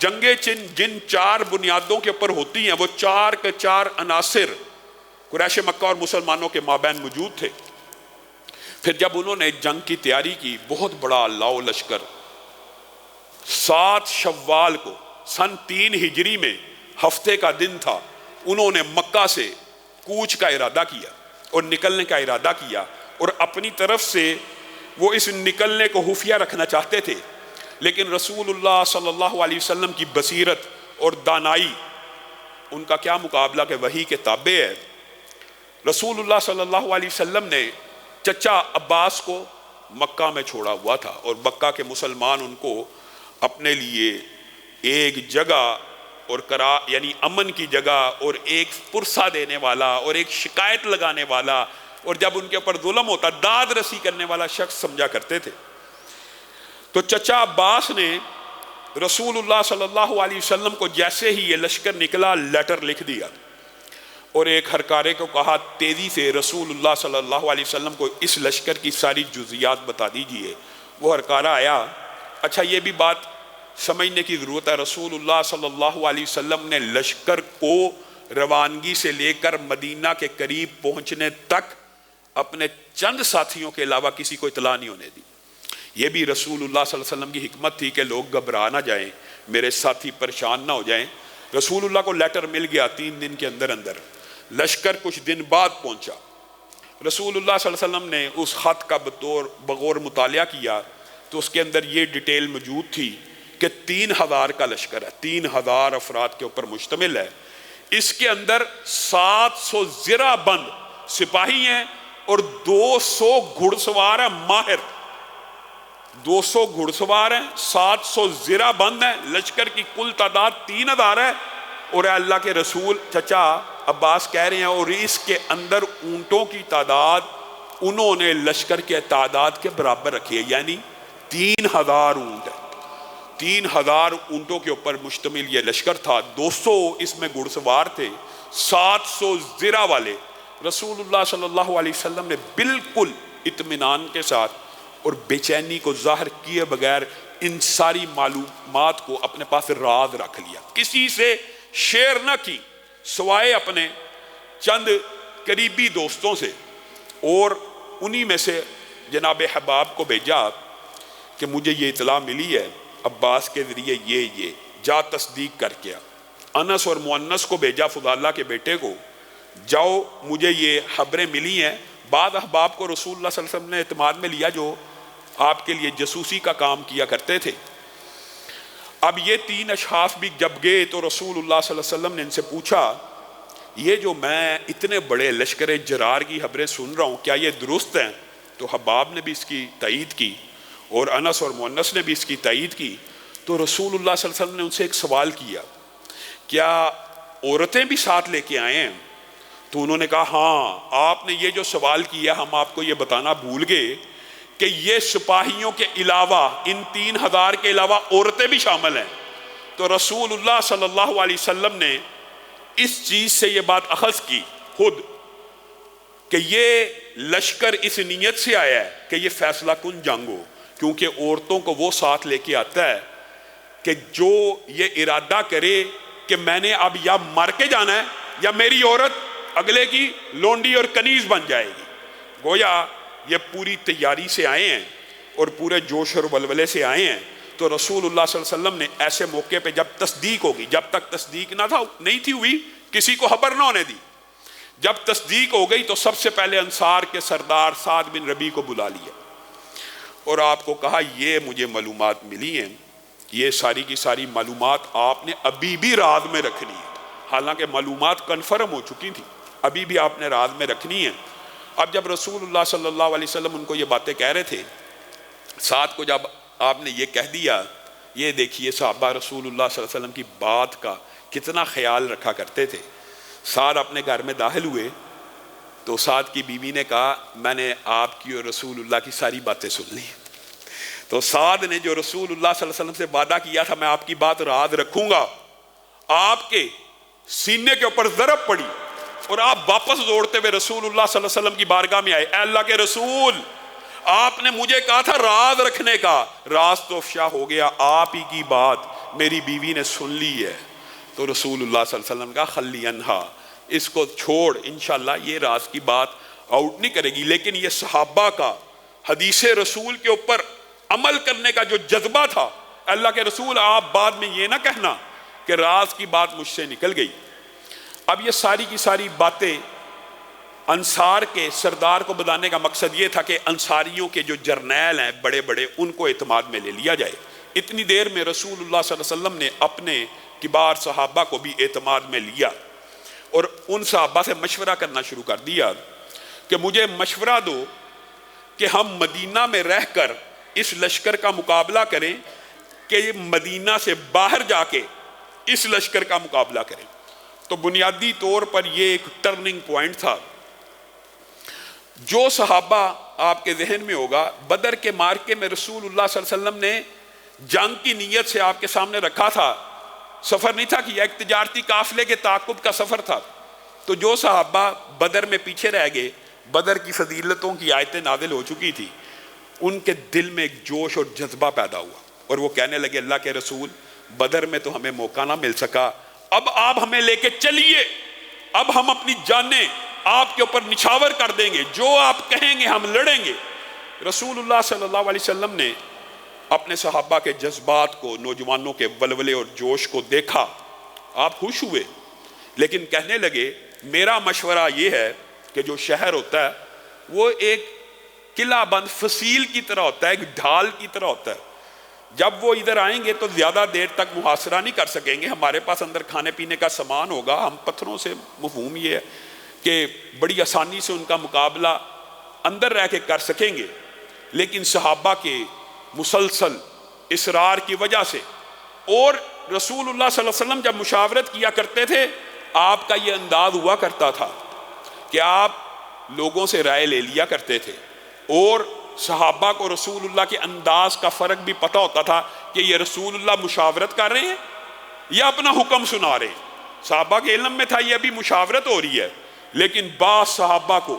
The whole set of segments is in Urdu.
جنگیں جن 4 بنیادوں کے اوپر ہوتی ہیں وہ 4 کے 4 عناصر قریش مکہ اور مسلمانوں کے مابین موجود تھے۔ پھر جب انہوں نے جنگ کی تیاری کی، بہت بڑا لاؤ لشکر، 7 شوال کو سن 3 ہجری میں ہفتے کا دن تھا، انہوں نے مکہ سے کوچ کا ارادہ کیا اور نکلنے کا ارادہ کیا، اور اپنی طرف سے وہ اس نکلنے کو خفیہ رکھنا چاہتے تھے، لیکن رسول اللہ صلی اللہ علیہ وسلم کی بصیرت اور دانائی، ان کا کیا مقابلہ کہ وحی کے تابع ہے۔ رسول اللہ صلی اللہ علیہ وسلم نے چچا عباس کو مکہ میں چھوڑا ہوا تھا، اور مکہ کے مسلمان ان کو اپنے لیے ایک جگہ اور یعنی امن کی جگہ اور ایک پرسہ دینے والا اور ایک شکایت لگانے والا، اور جب ان کے اوپر ظلم ہوتا داد رسی کرنے والا شخص سمجھا کرتے تھے۔ تو چچا عباس نے رسول اللہ صلی اللہ علیہ وسلم کو جیسے ہی یہ لشکر نکلا لیٹر لکھ دیا، اور ایک ہرکارے کو کہا تیزی سے رسول اللہ صلی اللہ علیہ وسلم کو اس لشکر کی ساری جزیات بتا دیجئے۔ وہ ہرکارہ آیا، اچھا یہ بھی بات سمجھنے کی ضرورت ہے، رسول اللہ صلی اللہ علیہ وسلم نے لشکر کو روانگی سے لے کر مدینہ کے قریب پہنچنے تک اپنے چند ساتھیوں کے علاوہ کسی کو اطلاع نہیں ہونے دی۔ یہ بھی رسول اللہ صلی اللہ علیہ وسلم کی حکمت تھی کہ لوگ گھبرا نہ جائیں، میرے ساتھی پریشان نہ ہو جائیں۔ رسول اللہ کو لیٹر مل گیا 3 دن کے اندر اندر، لشکر کچھ دن بعد پہنچا۔ رسول اللہ صلی اللہ علیہ وسلم نے اس خط کا بغور مطالعہ کیا تو اس کے اندر یہ ڈیٹیل موجود تھی کہ 3000 کا لشکر ہے، 3000 افراد کے اوپر مشتمل ہے۔ اس کے اندر 700 زرہ بند سپاہی ہیں اور 200 گھڑ سوار ہیں ماہر، 200 گھڑ سوار ہیں، 700 زرہ بند ہیں، لشکر کی کل تعداد 3000 ہے۔ اور اے اللہ کے رسول، چچا عباس کہہ رہے ہیں، اور اس کے اندر اونٹوں کی تعداد انہوں نے لشکر کے تعداد کے برابر رکھی ہے، یعنی 3000 اونٹ ہے، 3000 اونٹوں کے اوپر مشتمل یہ لشکر تھا، 200 اس میں گھڑ سوار تھے، 700 زرہ والے۔ رسول اللہ صلی اللہ علیہ وسلم نے بالکل اطمینان کے ساتھ اور بے چینی کو ظاہر کیے بغیر ان ساری معلومات کو اپنے پاس راز رکھ لیا، کسی سے شیئر نہ کی سوائے اپنے چند قریبی دوستوں سے، اور انہی میں سے جناب حباب کو بھیجا کہ مجھے یہ اطلاع ملی ہے عباس کے ذریعے، یہ جا تصدیق کر کے آ۔ انس اور مؤنس کو بھیجا فضالہ کے بیٹے کو، جاؤ مجھے یہ خبریں ملی ہیں۔ بعض احباب کو رسول اللہ صلی اللہ علیہ وسلم نے اعتماد میں لیا جو آپ کے لیے جاسوسی کا کام کیا کرتے تھے۔ اب یہ 3 اشخاص بھی جب گئے تو رسول اللہ صلی اللہ علیہ وسلم نے ان سے پوچھا، یہ جو میں اتنے بڑے لشکر جرار کی خبریں سن رہا ہوں کیا یہ درست ہیں؟ تو حباب نے بھی اس کی تائید کی اور انس اور مؤنس نے بھی اس کی تائید کی۔ تو رسول اللہ صلی اللہ علیہ وسلم نے ان سے ایک سوال کیا، کیا عورتیں بھی ساتھ لے کے آئے ہیں؟ تو انہوں نے کہا ہاں، آپ نے یہ جو سوال کیا ہم آپ کو یہ بتانا بھول گئے کہ یہ سپاہیوں کے علاوہ، ان 3000 کے علاوہ عورتیں بھی شامل ہیں۔ تو رسول اللہ صلی اللہ علیہ وسلم نے اس چیز سے یہ بات اخذ کی خود کہ یہ لشکر اس نیت سے آیا ہے کہ یہ فیصلہ کن جنگ ہو، کیونکہ عورتوں کو وہ ساتھ لے کے آتا ہے کہ جو یہ ارادہ کرے کہ میں نے اب یا مر کے جانا ہے یا میری عورت اگلے کی لونڈی اور کنیز بن جائے گی۔ گویا یہ پوری تیاری سے آئے ہیں اور پورے جوش اور ولولے سے آئے ہیں۔ تو رسول اللہ صلی اللہ علیہ وسلم نے ایسے موقع پہ جب تصدیق ہوگی، جب تک تصدیق نہیں تھی ہوئی کسی کو خبر نہ ہونے دی، جب تصدیق ہو گئی تو سب سے پہلے انصار کے سردار سعد بن ربیع کو بلا لیا اور آپ کو کہا یہ مجھے معلومات ملی ہیں، یہ ساری کی ساری معلومات آپ نے ابھی بھی راز میں رکھنی ہے، حالانکہ معلومات کنفرم ہو چکی تھی، ابھی بھی آپ نے راز میں رکھنی ہے۔ اب جب رسول اللہ صلی اللہ علیہ وسلم ان کو یہ باتیں کہہ رہے تھے، سعد کو جب آپ نے یہ کہہ دیا، یہ دیکھیے صحابہ رسول اللہ صلی اللہ علیہ وسلم کی بات کا کتنا خیال رکھا کرتے تھے۔ سعد اپنے گھر میں داخل ہوئے تو سعد کی بیوی نے کہا میں نے آپ کی اور رسول اللہ کی ساری باتیں سن لی۔ تو سعد نے جو رسول اللہ صلی اللہ علیہ وسلم سے وعدہ کیا تھا میں آپ کی بات راز رکھوں گا، آپ کے سینے کے اوپر ضرب پڑی اور آپ واپس دوڑتے ہوئے رسول اللہ صلی اللہ علیہ وسلم کی بارگاہ میں آئے، اے اللہ کے رسول، آپ نے مجھے کہا تھا راز رکھنے کا، راز تو افشا ہو گیا، آپ ہی کی بات میری بیوی نے سن لی ہے۔ تو رسول اللہ صلی اللہ علیہ وسلم کا خلی انہا، اس کو چھوڑ، انشاءاللہ یہ راز کی بات آؤٹ نہیں کرے گی۔ لیکن یہ صحابہ کا حدیث رسول کے اوپر عمل کرنے کا جو جذبہ تھا، اللہ کے رسول آپ بعد میں یہ نہ کہنا کہ راز کی بات مجھ سے نکل گئی۔ اب یہ ساری کی ساری باتیں انصار کے سردار کو بتانے کا مقصد یہ تھا کہ انصاریوں کے جو جرنیل ہیں بڑے بڑے، ان کو اعتماد میں لے لیا جائے۔ اتنی دیر میں رسول اللہ صلی اللہ علیہ وسلم نے اپنے کبار صحابہ کو بھی اعتماد میں لیا اور ان صحابہ سے مشورہ کرنا شروع کر دیا کہ مجھے مشورہ دو کہ ہم مدینہ میں رہ کر اس لشکر کا مقابلہ کریں کہ مدینہ سے باہر جا کے اس لشکر کا مقابلہ کریں۔ تو بنیادی طور پر یہ ایک ٹرننگ پوائنٹ تھا۔ جو صحابہ آپ کے ذہن میں ہوگا، بدر کے مارکے میں رسول اللہ صلی اللہ علیہ وسلم نے جنگ کی نیت سے آپ کے سامنے رکھا تھا، سفر نہیں تھا کہ ایک تجارتی قافلے کے تعاقب کا سفر تھا۔ تو جو صحابہ بدر میں پیچھے رہ گئے، بدر کی فضیلتوں کی آیتیں نازل ہو چکی تھی، ان کے دل میں ایک جوش اور جذبہ پیدا ہوا اور وہ کہنے لگے اللہ کے رسول، بدر میں تو ہمیں موقع نہ مل سکا، اب آپ ہمیں لے کے چلیے، اب ہم اپنی جانیں آپ کے اوپر نچھاور کر دیں گے، جو آپ کہیں گے ہم لڑیں گے۔ رسول اللہ صلی اللہ علیہ وسلم نے اپنے صحابہ کے جذبات کو، نوجوانوں کے ولولے اور جوش کو دیکھا، آپ خوش ہوئے، لیکن کہنے لگے میرا مشورہ یہ ہے کہ جو شہر ہوتا ہے وہ ایک قلعہ بند فصیل کی طرح ہوتا ہے، ایک ڈھال کی طرح ہوتا ہے۔ جب وہ ادھر آئیں گے تو زیادہ دیر تک محاصرہ نہیں کر سکیں گے، ہمارے پاس اندر کھانے پینے کا سامان ہوگا، ہم پتھروں سے، مفہوم یہ ہے کہ بڑی آسانی سے ان کا مقابلہ اندر رہ کے کر سکیں گے۔ لیکن صحابہ کے مسلسل اصرار کی وجہ سے، اور رسول اللہ صلی اللہ علیہ وسلم جب مشاورت کیا کرتے تھے، آپ کا یہ انداز ہوا کرتا تھا کہ آپ لوگوں سے رائے لے لیا کرتے تھے اور صحابہ کو رسول اللہ کے انداز کا فرق بھی پتہ ہوتا تھا کہ یہ رسول اللہ مشاورت کر رہے ہیں یا اپنا حکم سنا رہے ہیں۔ صحابہ کے علم میں تھا یہ ابھی مشاورت ہو رہی ہے، لیکن بعض صحابہ کو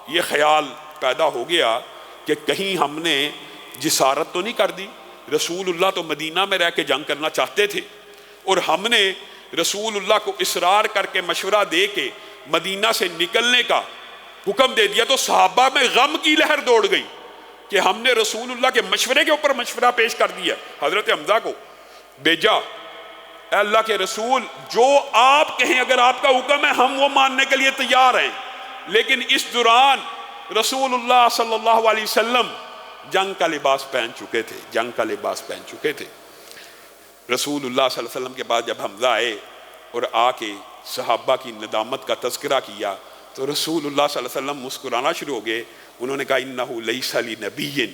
یہ خیال پیدا ہو گیا کہ کہیں ہم نے جسارت تو نہیں کر دی، رسول اللہ تو مدینہ میں رہ کے جنگ کرنا چاہتے تھے اور ہم نے رسول اللہ کو اصرار کر کے مشورہ دے کے مدینہ سے نکلنے کا حکم دے دیا۔ تو صحابہ میں غم کی لہر دوڑ گئی کہ ہم نے رسول اللہ کے مشورے کے اوپر مشورہ پیش کر دیا۔ حضرت حمزہ کو بھیجا، اے اللہ کے رسول، جو آپ کہیں، اگر آپ کا حکم ہے ہم وہ ماننے کے لیے تیار ہیں۔ لیکن اس دوران رسول اللہ صلی اللہ علیہ وسلم جنگ کا لباس پہن چکے تھے، جنگ کا لباس پہن چکے تھے۔ رسول اللہ صلی اللہ علیہ وسلم کے بعد جب حمزہ آئے اور آ کے صحابہ کی ندامت کا تذکرہ کیا تو رسول اللہ صلی اللہ علیہ وسلم مسکرانا شروع ہو گئے۔ انہوں نے کہا انہ لیس لنبی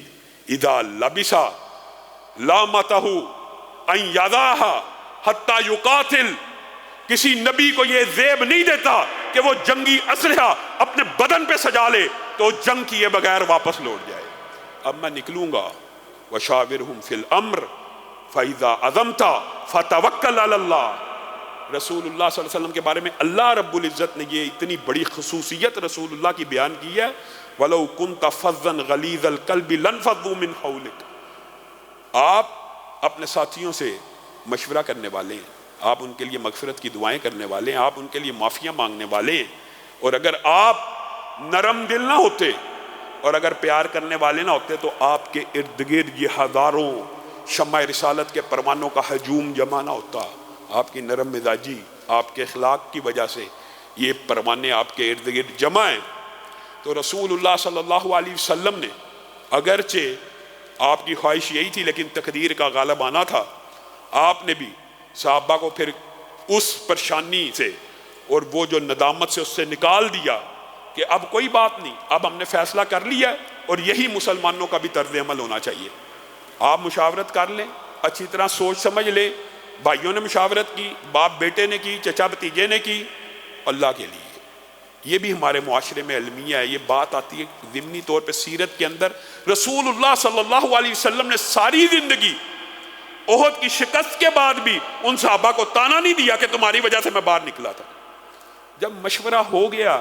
اذا لبس لامتہ ان یضعہ حتی یقاتل، کسی نبی کو یہ زیب نہیں دیتا کہ وہ جنگی اسلحہ اپنے بدن پہ سجا لے تو جنگ کیے بغیر واپس لوٹ جائے۔ اب میں نکلوں گا، وشاورہم فی الامر فَإِذَا عَزَمْتَ فَتَوَكَّلْ عَلَى اللَّهِ۔ رسول اللہ صلی اللہ علیہ وسلم کے بارے میں اللہ رب العزت نے یہ اتنی بڑی خصوصیت رسول اللہ کی بیان کی ہے، وَلَوْ كُنْتَ فَظًّا غَلِيظَ الْقَلْبِ لَانفَضُّوا مِنْ حَوْلِكَ۔ آپ اپنے ساتھیوں سے مشورہ کرنے والے ہیں، آپ ان کے لیے مغفرت کی دعائیں کرنے والے ہیں، آپ ان کے لیے معافیاں مانگنے والے ہیں، اور اگر آپ نرم دل نہ ہوتے اور اگر پیار کرنے والے نہ ہوتے تو آپ کے ارد گرد یہ ہزاروں شمع رسالت کے پروانوں کا ہجوم جمع نہ ہوتا۔ آپ کی نرم مزاجی، آپ کے اخلاق کی وجہ سے یہ پروانے آپ کے ارد گرد جمع ہیں۔ تو رسول اللہ صلی اللہ علیہ وسلم نے، اگرچہ آپ کی خواہش یہی تھی لیکن تقدیر کا غالب آنا تھا، آپ نے بھی صحابہ کو پھر اس پریشانی سے اور وہ جو ندامت سے اس سے نکال دیا کہ اب کوئی بات نہیں، اب ہم نے فیصلہ کر لیا اور یہی مسلمانوں کا بھی طرز عمل ہونا چاہیے۔ آپ مشاورت کر لیں، اچھی طرح سوچ سمجھ لیں، بھائیوں نے مشاورت کی، باپ بیٹے نے کی، چچا بھتیجے نے کی، اللہ کے لیے۔ یہ بھی ہمارے معاشرے میں المیہ ہے، یہ بات آتی ہے ضمنی طور پہ سیرت کے اندر۔ رسول اللہ صلی اللہ علیہ وسلم نے ساری زندگی احد کی شکست کے بعد بھی ان صحابہ کو تانا نہیں دیا کہ تمہاری وجہ سے میں باہر نکلا تھا۔ جب مشورہ ہو گیا،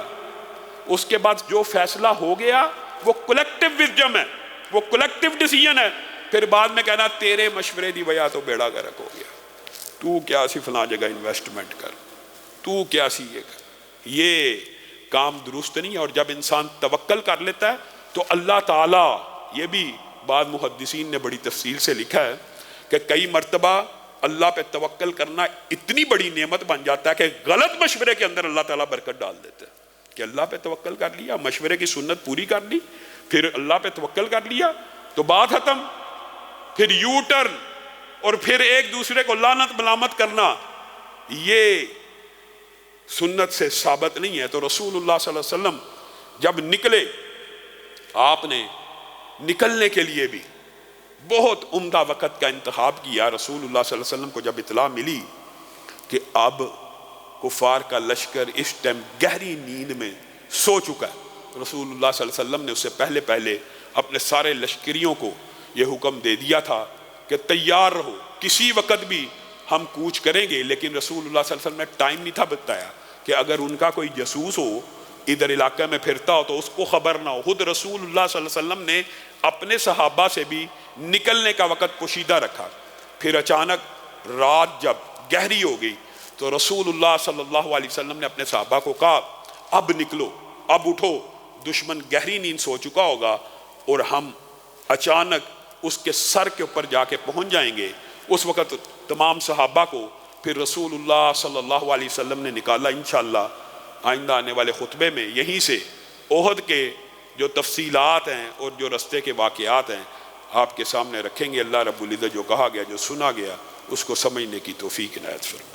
اس کے بعد جو فیصلہ ہو گیا وہ کلیکٹیو وزڈم ہے، وہ کلیکٹیو ڈیسیژن ہے، پھر بعد میں کہنا تیرے مشورے دی وجہ تو بیڑا گرک ہو گیا، تو کیا سی فلاں جگہ انویسٹمنٹ کر، تو کیا سی یہ کر، یہ کام درست نہیں ہے۔ اور جب انسان توکل کر لیتا ہے تو اللہ تعالیٰ، یہ بھی بعض محدثین نے بڑی تفصیل سے لکھا ہے کہ کئی مرتبہ اللہ پہ توکل کرنا اتنی بڑی نعمت بن جاتا ہے کہ غلط مشورے کے اندر اللہ تعالیٰ برکت ڈال دیتا ہے کہ اللہ پہ توکل کر لیا، مشورے کی سنت پوری کر لی، پھر اللہ پہ توکل کر لیا تو بات ختم، پھر یو ٹرن اور پھر ایک دوسرے کو لعنت ملامت کرنا، یہ سنت سے ثابت نہیں ہے۔ تو رسول اللہ صلی اللہ علیہ وسلم جب نکلے، آپ نے نکلنے کے لیے بھی بہت عمدہ وقت کا انتخاب کیا۔ رسول اللہ صلی اللہ علیہ وسلم کو جب اطلاع ملی کہ اب کفار کا لشکر اس ٹائم گہری نیند میں سو چکا ہے، رسول اللہ صلی اللہ علیہ وسلم نے اس سے پہلے اپنے سارے لشکریوں کو یہ حکم دے دیا تھا کہ تیار رہو، کسی وقت بھی ہم کوچ کریں گے۔ لیکن رسول اللہ صلی اللہ علیہ وسلم نے ٹائم نہیں تھا بتایا کہ اگر ان کا کوئی جاسوس ہو ادھر علاقے میں پھرتا ہو تو اس کو خبر نہ ہو۔ خود رسول اللہ صلی اللہ علیہ وسلم نے اپنے صحابہ سے بھی نکلنے کا وقت پوشیدہ رکھا۔ پھر اچانک رات جب گہری ہو گئی تو رسول اللہ صلی اللہ علیہ وسلم نے اپنے صحابہ کو کہا اب نکلو، اب اٹھو، دشمن گہری نیند سو چکا ہوگا اور ہم اچانک اس کے سر کے اوپر جا کے پہنچ جائیں گے۔ اس وقت تمام صحابہ کو پھر رسول اللہ صلی اللہ علیہ وسلم نے نکالا۔ انشاءاللہ آئندہ آنے والے خطبے میں یہیں سے احد کے جو تفصیلات ہیں اور جو رستے کے واقعات ہیں آپ کے سامنے رکھیں گے۔ اللہ رب العزت جو کہا گیا، جو سنا گیا، اس کو سمجھنے کی توفیق عنایت فرمائے۔